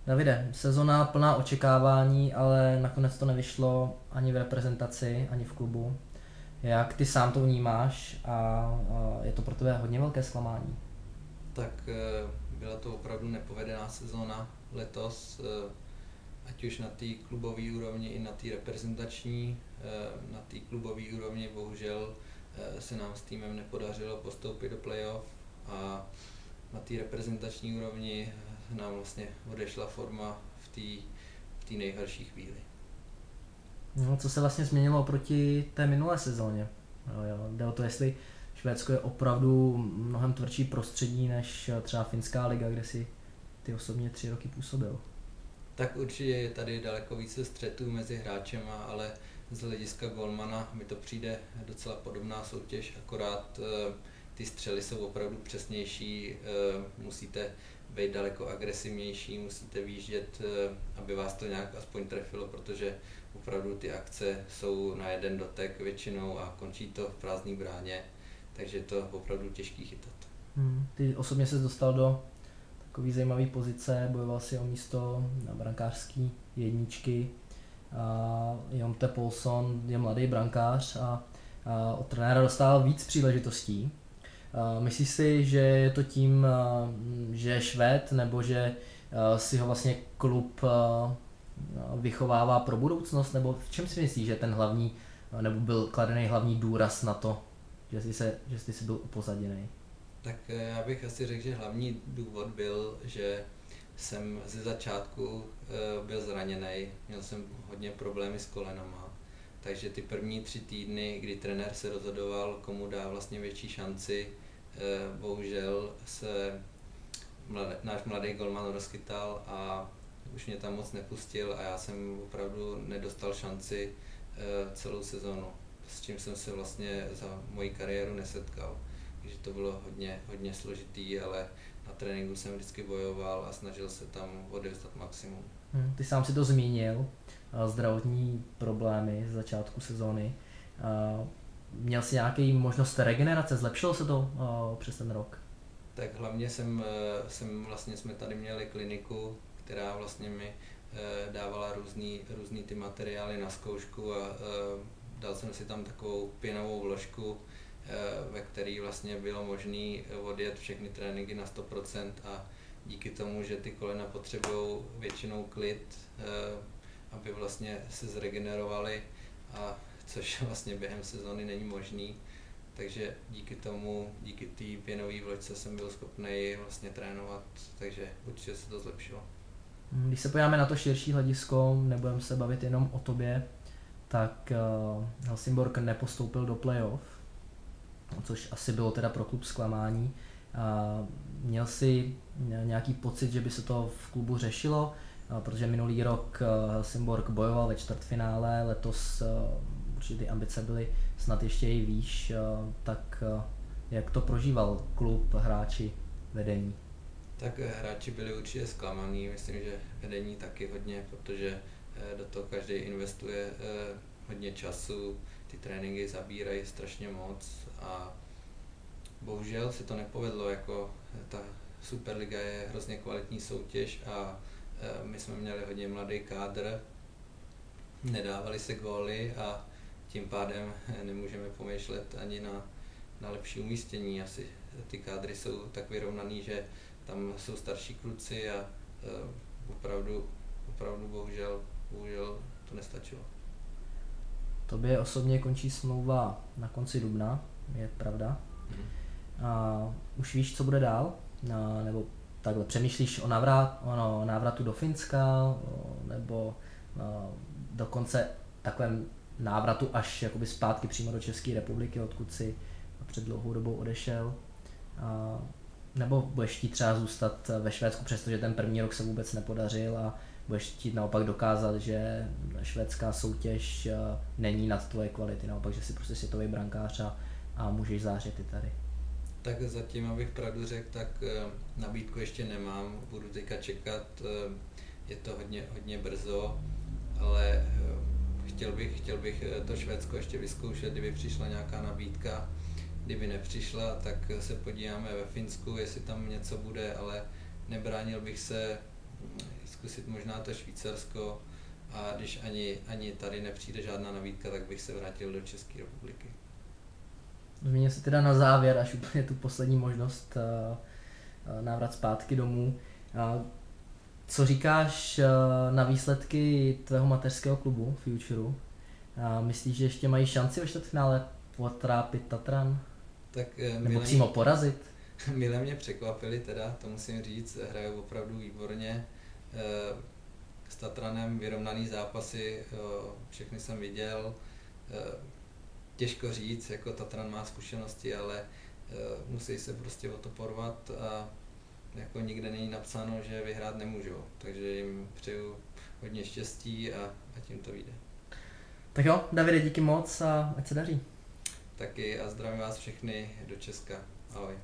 Davide, sezona plná očekávání, ale nakonec to nevyšlo ani v reprezentaci, ani v klubu. Jak ty sám to vnímáš a je to pro tebe hodně velké zklamání? Tak byla to opravdu nepovedená sezóna letos, ať už na té klubové úrovni i na té reprezentační. Na té klubové úrovni bohužel se nám s týmem nepodařilo postoupit do playoff a na té reprezentační úrovni nám vlastně odešla forma v té nejhorší chvíli. No, co se vlastně změnilo oproti té minulé sezóně? Jo, jde o to, jestli Švédsko je opravdu mnohem tvrdší prostředí než třeba finská liga, kde si ty osobně 3 roky působil. Tak určitě je tady daleko více střetů mezi hráčema, ale z hlediska golmana mi to přijde docela podobná soutěž, akorát ty střely jsou opravdu přesnější, musíte být daleko agresivnější, musíte výjíždět, aby vás to nějak aspoň trefilo, protože opravdu ty akce jsou na jeden dotek většinou a končí to v prázdné bráně, takže je to opravdu těžký chytat. Ty osobně se dostal do takový zajímavý pozice, bojoval si o místo na brankářský jedničky. Jonte Paulson je mladý brankář a od trenéra dostal víc příležitostí. Myslíš si, že je to tím, že je Švéd, nebo že si ho vlastně klub vychovává pro budoucnost, nebo v čem si myslíš, že ten hlavní, nebo byl kladený hlavní důraz na to, že jsi byl upozaděný? Tak já bych asi řekl, že hlavní důvod byl, že jsem ze začátku byl zraněný, měl jsem hodně problémy s kolenama, takže ty první 3 týdny, kdy trenér se rozhodoval, komu dá vlastně větší šanci, bohužel se náš mladý golman rozchytal a už mě tam moc nepustil a já jsem opravdu nedostal šanci celou sezonu, s čím jsem se vlastně za moji kariéru nesetkal. Takže to bylo hodně složitý, ale na tréninku jsem vždycky bojoval a snažil se tam odevzdat maximum. Ty sám si to zmínil, zdravotní problémy z začátku sezóny. Měl jsi nějaký možnost regenerace, zlepšilo se to přes ten rok? Tak hlavně vlastně jsme tady měli kliniku, která vlastně mi dávala různý ty materiály na zkoušku a dal jsem si tam takovou pěnovou vložku, ve který vlastně bylo možné odjet všechny tréninky na 100% a díky tomu, že ty kolena potřebují většinou klid, aby vlastně se zregenerovaly, a což vlastně během sezony není možný. Takže díky tomu, díky té pěnové vložce jsem byl schopný vlastně trénovat, takže určitě se to zlepšilo. Když se podíváme na to širší hledisko, nebudeme se bavit jenom o tobě, tak Helsingborg nepostoupil do playoff, což asi bylo teda pro klub zklamání. Měl jsi nějaký pocit, že by se to v klubu řešilo, protože minulý rok Helsingborg bojoval ve čtvrtfinále, letos určitě ty ambice byly snad ještě i výš, tak jak to prožíval klub, hráči, vedení? Tak hráči byli určitě zklamaný, myslím, že vedení taky hodně, protože do toho každý investuje hodně času, ty tréninky zabírají strašně moc a bohužel se to nepovedlo, jako ta Superliga je hrozně kvalitní soutěž a my jsme měli hodně mladý kádr, nedávali se góly a tím pádem nemůžeme pomýšlet ani na lepší umístění. Asi ty kádry jsou tak vyrovnaný, že tam jsou starší kluci a opravdu bohužel to nestačilo. Tobě osobně končí smlouva na konci dubna, je pravda? Už víš, co bude dál? Nebo takhle, přemýšlíš o návratu do Finska, nebo dokonce takovém návratu až jakoby zpátky přímo do České republiky, odkud si před dlouhou dobou odešel? Nebo budeš chtít třeba zůstat ve Švédsku, přestože ten první rok se vůbec nepodařil, a budeš chtít naopak dokázat, že švédská soutěž není nad tvoje kvality, naopak, že jsi prostě světový brankář a můžeš zářit i tady? Tak zatím, abych pravdu řekl, tak nabídku ještě nemám, budu teďka čekat, je to hodně brzo, ale chtěl bych to Švédsko ještě vyzkoušet, kdyby přišla nějaká nabídka. Kdyby nepřišla, tak se podíváme ve Finsku, jestli tam něco bude, ale nebránil bych se zkusit možná to Švýcarsko a když ani tady nepřijde žádná nabídka, tak bych se vrátil do České republiky. Zmínil si teda na závěr, až úplně tu poslední možnost, návrat zpátky domů. Co říkáš na výsledky tvého mateřského klubu Futureu? Myslíš, že ještě mají šanci ve čtvrtfinále potrápit Tatran? Tak nebo přímo porazit? Mile mě překvapili teda, to musím říct, hrajou opravdu výborně. S Tatranem vyrovnaný zápasy, všechny jsem viděl. Těžko říct, jako Tatran má zkušenosti, ale musí se prostě o to porvat a jako nikde není napsáno, že vyhrát nemůžou. Takže jim přeju hodně štěstí a tím to vyjde. Tak jo, Davide, díky moc a ať se daří. Taky a zdravím vás všechny do Česka. Ahoj.